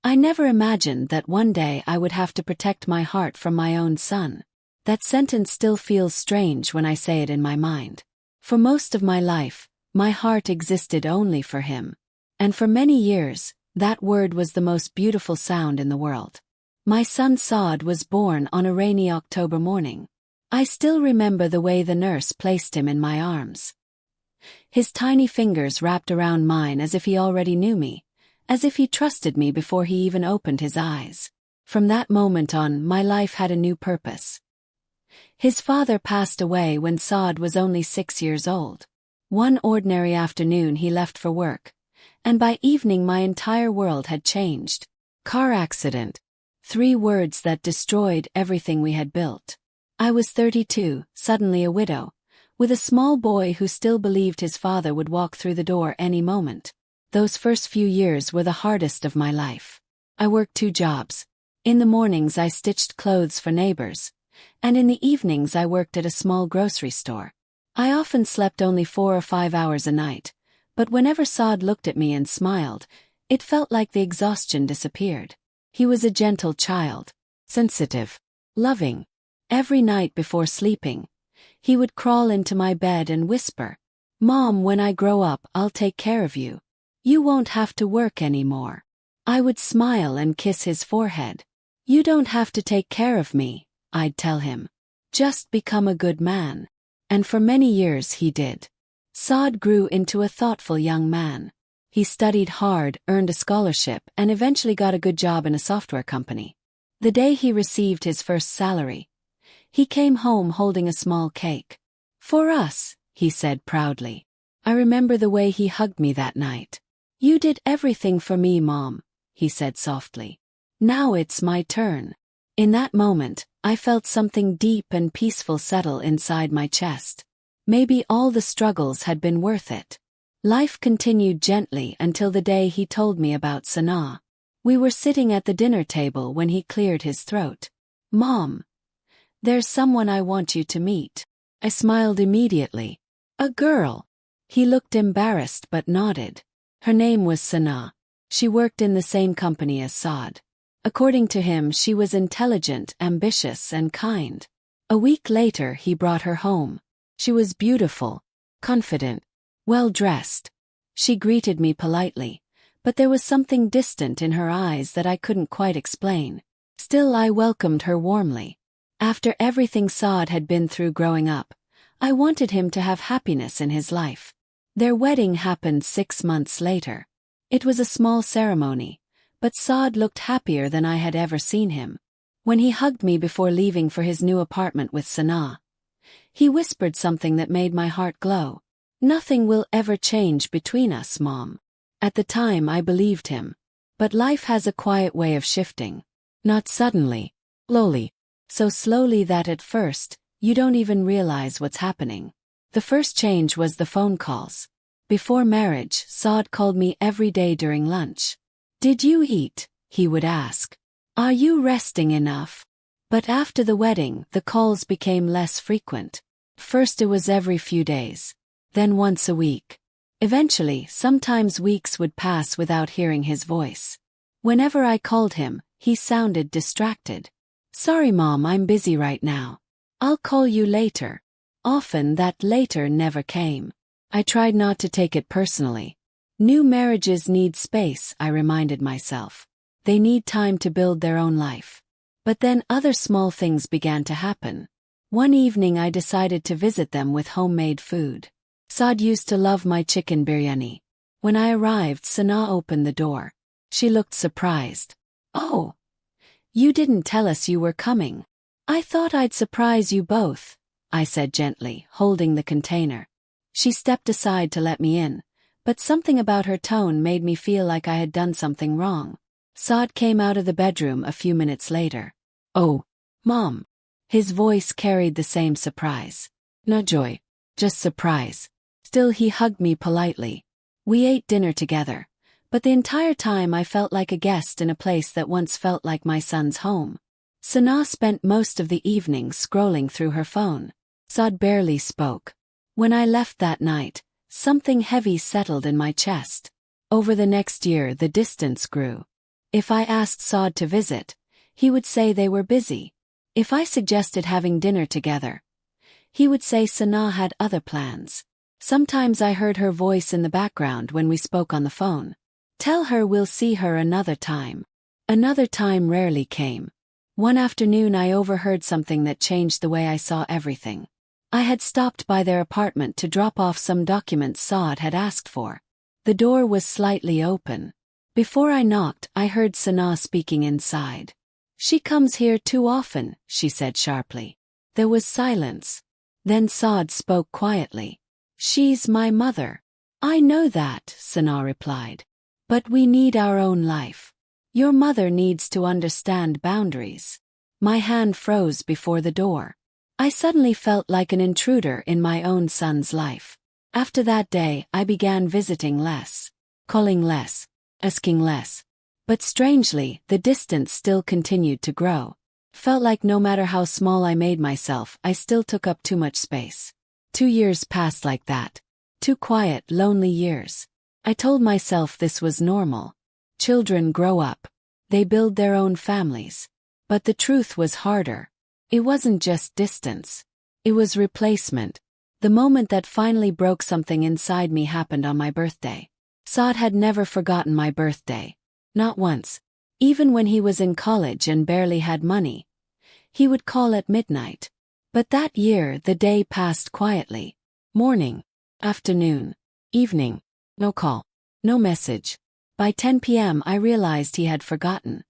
I never imagined that one day I would have to protect my heart from my own son. That sentence still feels strange when I say it in my mind. For most of my life, my heart existed only for him. And for many years, that word was the most beautiful sound in the world. My son Saad was born on a rainy October morning. I still remember the way the nurse placed him in my arms. His tiny fingers wrapped around mine as if he already knew me, as if he trusted me before he even opened his eyes. From that moment on, my life had a new purpose. His father passed away when Saad was only 6 years old. One ordinary afternoon he left for work, and by evening my entire world had changed. Car accident. 3 words that destroyed everything we had built. I was 32, suddenly a widow, with a small boy who still believed his father would walk through the door any moment. Those first few years were the hardest of my life. I worked 2 jobs. In the mornings I stitched clothes for neighbors, and in the evenings I worked at a small grocery store. I often slept only 4 or 5 hours a night, but whenever Saad looked at me and smiled, it felt like the exhaustion disappeared. He was a gentle child, sensitive, loving. Every night before sleeping, he would crawl into my bed and whisper, "Mom, when I grow up, I'll take care of you. You won't have to work anymore." I would smile and kiss his forehead. "You don't have to take care of me," I'd tell him. "Just become a good man." And for many years he did. Saad grew into a thoughtful young man. He studied hard, earned a scholarship, and eventually got a good job in a software company. The day he received his first salary, he came home holding a small cake. "For us," he said proudly. I remember the way he hugged me that night. "You did everything for me, Mom," he said softly. "Now it's my turn." In that moment, I felt something deep and peaceful settle inside my chest. Maybe all the struggles had been worth it. Life continued gently until the day he told me about Sanaa. We were sitting at the dinner table when he cleared his throat. "Mom, there's someone I want you to meet." I smiled immediately. "A girl?" He looked embarrassed but nodded. Her name was Sanaa. She worked in the same company as Saad. According to him, she was intelligent, ambitious, and kind. A week later, he brought her home. She was beautiful, confident, well-dressed. She greeted me politely, but there was something distant in her eyes that I couldn't quite explain. Still, I welcomed her warmly. After everything Saad had been through growing up, I wanted him to have happiness in his life. Their wedding happened 6 months later. It was a small ceremony, but Saad looked happier than I had ever seen him. When he hugged me before leaving for his new apartment with Sanaa, he whispered something that made my heart glow. "Nothing will ever change between us, Mom." At the time I believed him. But life has a quiet way of shifting. Not suddenly, slowly. So slowly that at first, you don't even realize what's happening. The first change was the phone calls. Before marriage, Saad called me every day during lunch. "Did you eat?" he would ask. "Are you resting enough?" But after the wedding, the calls became less frequent. First it was every few days, then once a week. Eventually, sometimes weeks would pass without hearing his voice. Whenever I called him, he sounded distracted. "Sorry, Mom, I'm busy right now. I'll call you later." Often that later never came. I tried not to take it personally. New marriages need space, I reminded myself. They need time to build their own life. But then other small things began to happen. One evening I decided to visit them with homemade food. Saad used to love my chicken biryani. When I arrived, Sanaa opened the door. She looked surprised. "Oh, you didn't tell us you were coming." "I thought I'd surprise you both," I said gently, holding the container. She stepped aside to let me in, but something about her tone made me feel like I had done something wrong. Saad came out of the bedroom a few minutes later. "Oh, Mom." His voice carried the same surprise. "No joy, just surprise." Still, he hugged me politely. We ate dinner together, but the entire time I felt like a guest in a place that once felt like my son's home. Sanaa spent most of the evening scrolling through her phone. Saad barely spoke. When I left that night, something heavy settled in my chest. Over the next year, the distance grew. If I asked Saad to visit, he would say they were busy. If I suggested having dinner together, he would say Sana had other plans. Sometimes I heard her voice in the background when we spoke on the phone. Tell her we'll see her another time. Another time rarely came. One afternoon I overheard something that changed the way I saw everything. I had stopped by their apartment to drop off some documents Saad had asked for. The door was slightly open. Before I knocked, I heard Sana speaking inside. She comes here too often, she said sharply. There was silence. Then Saad spoke quietly. She's my mother. I know that, Sana replied. But we need our own life. Your mother needs to understand boundaries. My hand froze before the door. I suddenly felt like an intruder in my own son's life. After that day, I began visiting less, calling less, asking less. But strangely, the distance still continued to grow. Felt like no matter how small I made myself, I still took up too much space. 2 years passed like that. 2 quiet, lonely years. I told myself this was normal. Children grow up. They build their own families. But the truth was harder. It wasn't just distance. It was replacement. The moment that finally broke something inside me happened on my birthday. Saad had never forgotten my birthday. Not once. Even when he was in college and barely had money. He would call at midnight. But that year the day passed quietly. Morning, afternoon, evening. No call. No message. By 10 p.m. I realized he had forgotten.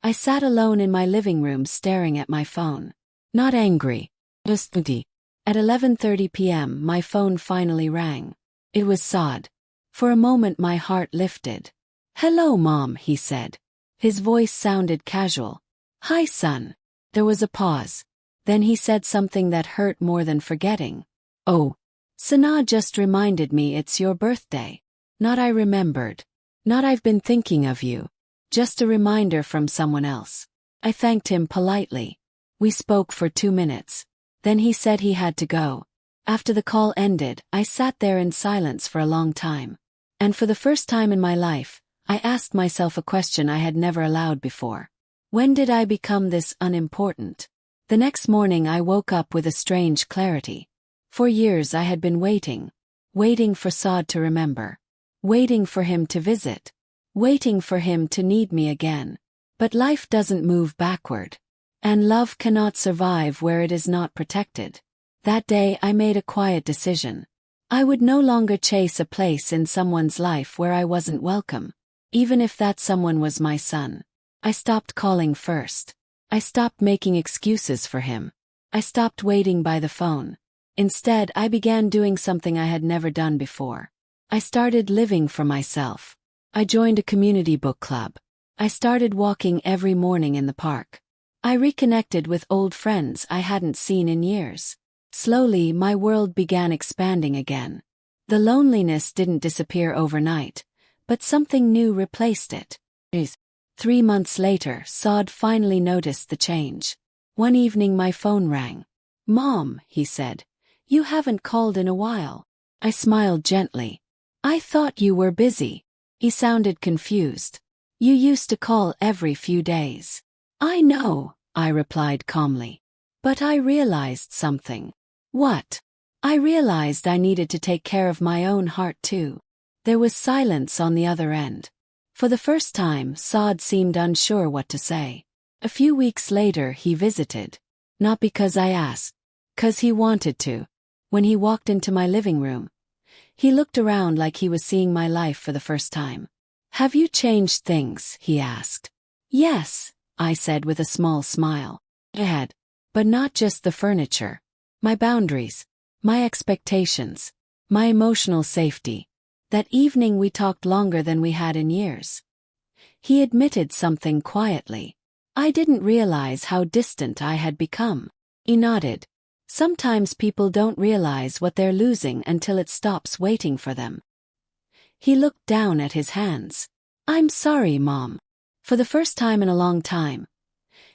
I sat alone in my living room staring at my phone. Not angry. Just empty. At 11:30 p.m. my phone finally rang. It was Saad. For a moment my heart lifted. "Hello, Mom," he said. His voice sounded casual. "Hi, son." There was a pause. Then he said something that hurt more than forgetting. "Oh, Sana just reminded me it's your birthday." Not I remembered. Not I've been thinking of you. Just a reminder from someone else. I thanked him politely. We spoke for 2 minutes. Then he said he had to go. After the call ended, I sat there in silence for a long time. And for the first time in my life, I asked myself a question I had never allowed before. When did I become this unimportant? The next morning I woke up with a strange clarity. For years I had been waiting. Waiting for Saad to remember. Waiting for him to visit. Waiting for him to need me again. But life doesn't move backward. And love cannot survive where it is not protected. That day I made a quiet decision. I would no longer chase a place in someone's life where I wasn't welcome. Even if that someone was my son. I stopped calling first. I stopped making excuses for him. I stopped waiting by the phone. Instead, I began doing something I had never done before. I started living for myself. I joined a community book club. I started walking every morning in the park. I reconnected with old friends I hadn't seen in years. Slowly, my world began expanding again. The loneliness didn't disappear overnight, but something new replaced it. 3 months later, Saad finally noticed the change. One evening my phone rang. "Mom," he said, "you haven't called in a while." I smiled gently. "I thought you were busy." He sounded confused. "You used to call every few days." "I know," I replied calmly. "But I realized something." "What?" "I realized I needed to take care of my own heart too." There was silence on the other end. For the first time, Saad seemed unsure what to say. A few weeks later he visited. Not because I asked. 'Cause he wanted to. When he walked into my living room, he looked around like he was seeing my life for the first time. "Have you changed things?" he asked. "Yes," I said with a small smile. "I had. But not just the furniture. My boundaries. My expectations. My emotional safety." That evening we talked longer than we had in years. He admitted something quietly. I didn't realize how distant I had become. He nodded. Sometimes people don't realize what they're losing until it stops waiting for them. He looked down at his hands. "I'm sorry, Mom." For the first time in a long time.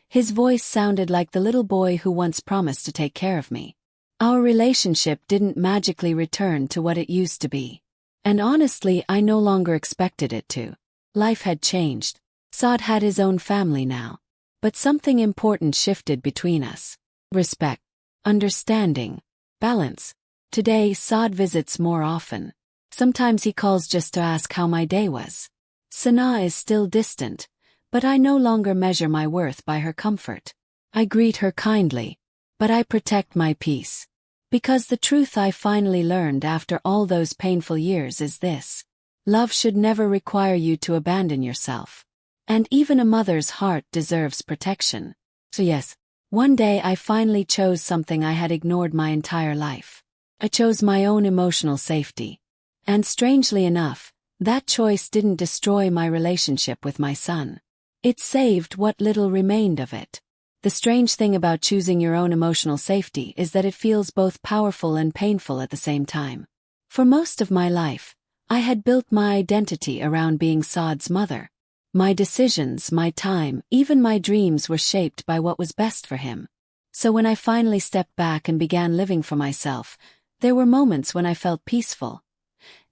His voice sounded like the little boy who once promised to take care of me. Our relationship didn't magically return to what it used to be. And honestly, I no longer expected it to. Life had changed. Saad had his own family now. But something important shifted between us. Respect, understanding, balance. Today, Saad visits more often. Sometimes he calls just to ask how my day was. Sana is still distant, but I no longer measure my worth by her comfort. I greet her kindly, but I protect my peace. Because the truth I finally learned after all those painful years is this: love should never require you to abandon yourself. And even a mother's heart deserves protection. So yes, one day I finally chose something I had ignored my entire life. I chose my own emotional safety. And strangely enough, that choice didn't destroy my relationship with my son. It saved what little remained of it. The strange thing about choosing your own emotional safety is that it feels both powerful and painful at the same time. For most of my life, I had built my identity around being Saad's mother. My decisions, my time, even my dreams were shaped by what was best for him. So when I finally stepped back and began living for myself, there were moments when I felt peaceful.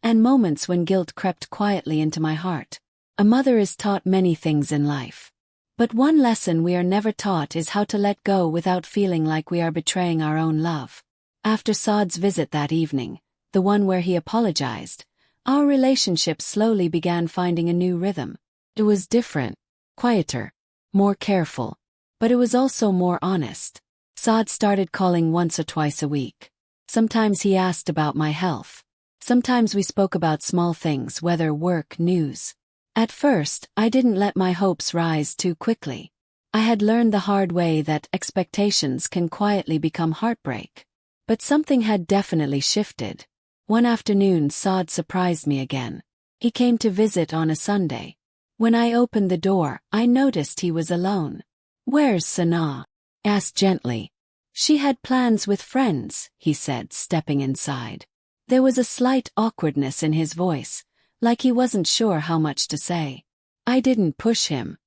And moments when guilt crept quietly into my heart. A mother is taught many things in life. But one lesson we are never taught is how to let go without feeling like we are betraying our own love. After Saad's visit that evening, the one where he apologized, our relationship slowly began finding a new rhythm. It was different, quieter, more careful, but it was also more honest. Saad started calling once or twice a week. Sometimes he asked about my health. Sometimes we spoke about small things, weather, work, news. At first, I didn't let my hopes rise too quickly. I had learned the hard way that expectations can quietly become heartbreak. But something had definitely shifted. One afternoon, Saad surprised me again. He came to visit on a Sunday. When I opened the door, I noticed he was alone. "Where's Sana?" asked gently. "She had plans with friends," he said, stepping inside. There was a slight awkwardness in his voice, like he wasn't sure how much to say. I didn't push him.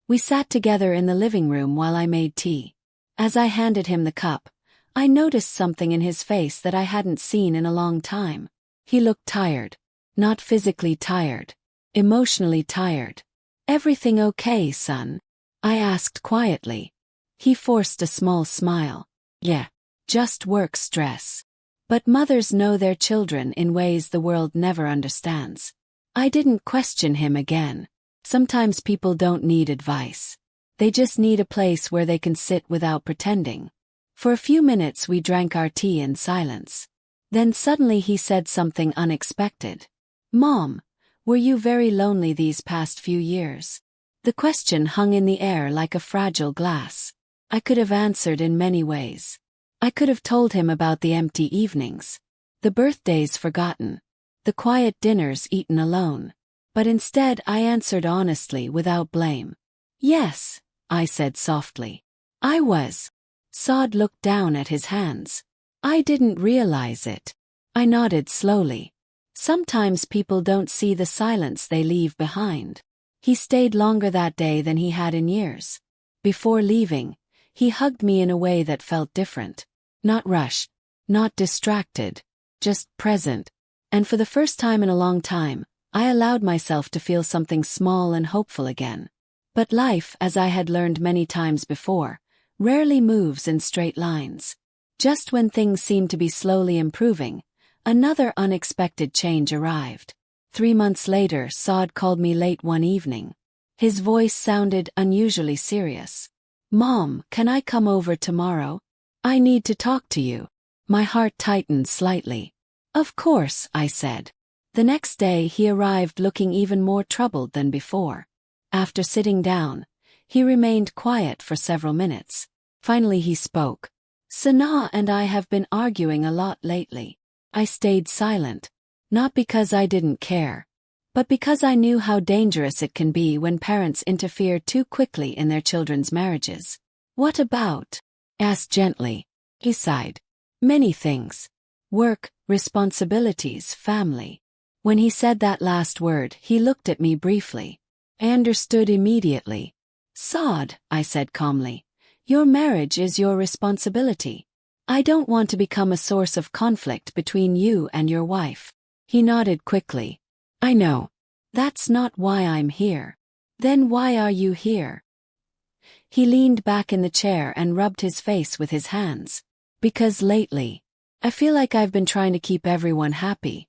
We sat together in the living room while I made tea. As I handed him the cup, I noticed something in his face that I hadn't seen in a long time. He looked tired. Not physically tired. Emotionally tired. "Everything okay, son?" I asked quietly. He forced a small smile. "Yeah, just work stress." But mothers know their children in ways the world never understands. I didn't question him again. Sometimes people don't need advice. They just need a place where they can sit without pretending. For a few minutes we drank our tea in silence. Then suddenly he said something unexpected. "Mom, were you very lonely these past few years?" The question hung in the air like a fragile glass. I could have answered in many ways. I could have told him about the empty evenings, the birthdays forgotten, the quiet dinners eaten alone. But instead I answered honestly without blame. "Yes," I said softly. "I was." Saad looked down at his hands. "I didn't realize it." I nodded slowly. Sometimes people don't see the silence they leave behind. He stayed longer that day than he had in years. Before leaving, he hugged me in a way that felt different. Not rushed, not distracted, just present. And for the first time in a long time, I allowed myself to feel something small and hopeful again. But life, as I had learned many times before, rarely moves in straight lines. Just when things seemed to be slowly improving, another unexpected change arrived. 3 months later, Saad called me late one evening. His voice sounded unusually serious. "Mom, can I come over tomorrow? I need to talk to you." My heart tightened slightly. "Of course," I said. The next day he arrived looking even more troubled than before. After sitting down, he remained quiet for several minutes. Finally he spoke. "Sana and I have been arguing a lot lately." I stayed silent. Not because I didn't care, but because I knew how dangerous it can be when parents interfere too quickly in their children's marriages. "What about?" asked gently. He sighed. "Many things. Work, responsibilities, family." When he said that last word, he looked at me briefly. I understood immediately. "Saad," I said calmly, "your marriage is your responsibility. I don't want to become a source of conflict between you and your wife." He nodded quickly. "I know. That's not why I'm here." Then why are you here? He leaned back in the chair and rubbed his face with his hands. Because lately, I feel like I've been trying to keep everyone happy.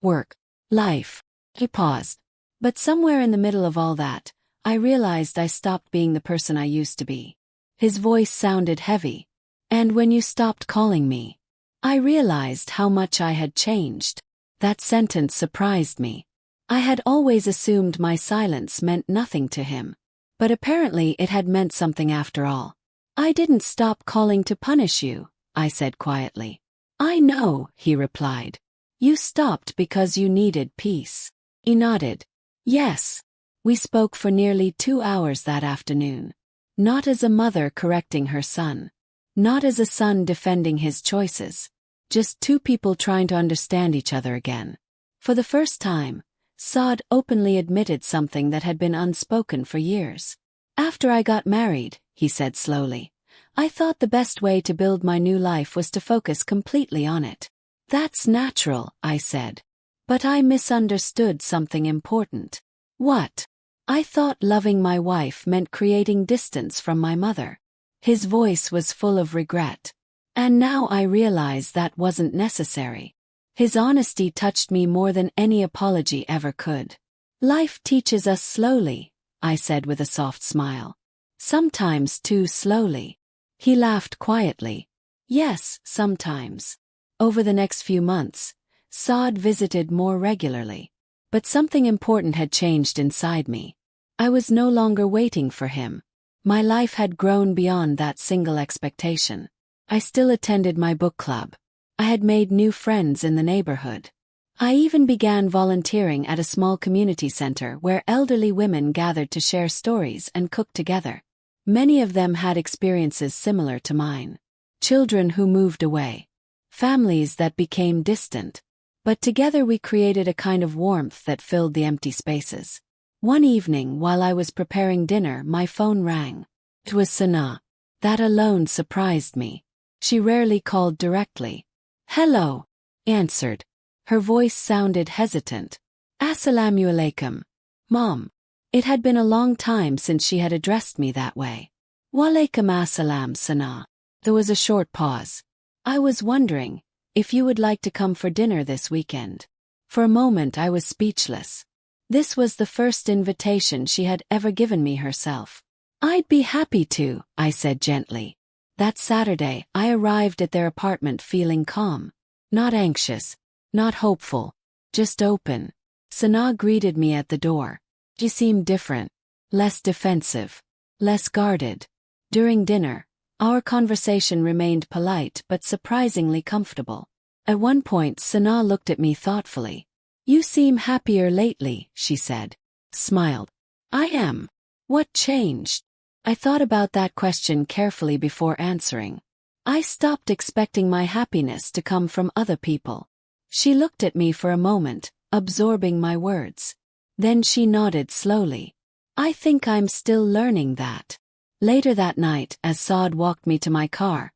Work, life. He paused. But somewhere in the middle of all that, I realized I stopped being the person I used to be. His voice sounded heavy. And when you stopped calling me, I realized how much I had changed. That sentence surprised me. I had always assumed my silence meant nothing to him. But apparently it had meant something after all. I didn't stop calling to punish you, I said quietly. I know, he replied. You stopped because you needed peace. He nodded. Yes. We spoke for nearly 2 hours that afternoon. Not as a mother correcting her son. Not as a son defending his choices. Just two people trying to understand each other again. For the first time, Saad openly admitted something that had been unspoken for years. After I got married, he said slowly, I thought the best way to build my new life was to focus completely on it. That's natural, I said. But I misunderstood something important. What? I thought loving my wife meant creating distance from my mother. His voice was full of regret. And now I realize that wasn't necessary. His honesty touched me more than any apology ever could. Life teaches us slowly, I said with a soft smile. Sometimes too slowly. He laughed quietly. Yes, sometimes. Over the next few months, Saad visited more regularly. But something important had changed inside me. I was no longer waiting for him. My life had grown beyond that single expectation. I still attended my book club. I had made new friends in the neighborhood. I even began volunteering at a small community center where elderly women gathered to share stories and cook together. Many of them had experiences similar to mine. Children who moved away. Families that became distant. But together we created a kind of warmth that filled the empty spaces. One evening while I was preparing dinner, my phone rang. It was Sana. That alone surprised me. She rarely called directly. Hello, answered. Her voice sounded hesitant. Assalamu alaikum, Mom. It had been a long time since she had addressed me that way. Walaikum assalam, Sana. There was a short pause. I was wondering if you would like to come for dinner this weekend. For a moment I was speechless. This was the first invitation she had ever given me herself. I'd be happy to, I said gently. That Saturday, I arrived at their apartment feeling calm. Not anxious, not hopeful, just open. Sana greeted me at the door. She seemed different, less defensive, less guarded. During dinner, our conversation remained polite but surprisingly comfortable. At one point, Sana looked at me thoughtfully. You seem happier lately, she said. Smiled. I am. What changed? I thought about that question carefully before answering. I stopped expecting my happiness to come from other people. She looked at me for a moment, absorbing my words. Then she nodded slowly. I think I'm still learning that. Later that night, as Saad walked me to my car,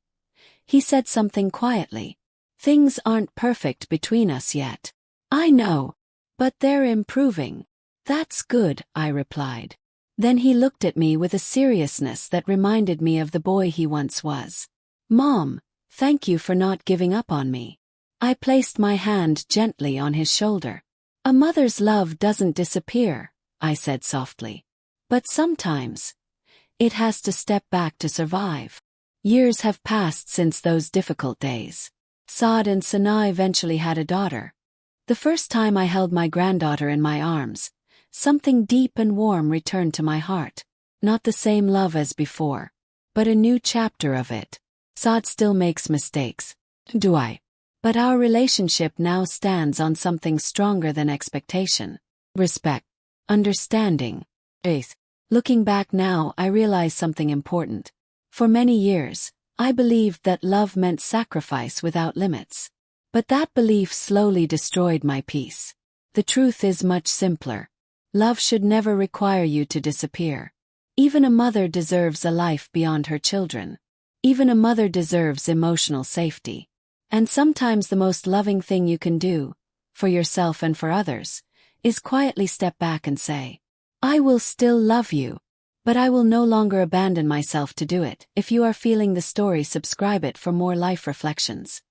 he said something quietly. Things aren't perfect between us yet. I know. But they're improving. That's good, I replied. Then he looked at me with a seriousness that reminded me of the boy he once was. Mom, thank you for not giving up on me. I placed my hand gently on his shoulder. A mother's love doesn't disappear, I said softly. But sometimes, it has to step back to survive. Years have passed since those difficult days. Saad and Sana eventually had a daughter. The first time I held my granddaughter in my arms, something deep and warm returned to my heart. Not the same love as before, but a new chapter of it. Saad still makes mistakes. Do I? But our relationship now stands on something stronger than expectation. Respect. Understanding. Faith. Looking back now, I realize something important. For many years, I believed that love meant sacrifice without limits. But that belief slowly destroyed my peace. The truth is much simpler. Love should never require you to disappear. Even a mother deserves a life beyond her children. Even a mother deserves emotional safety. And sometimes the most loving thing you can do, for yourself and for others, is quietly step back and say, I will still love you. But I will no longer abandon myself to do it. If you are feeling the story, subscribe it for more life reflections.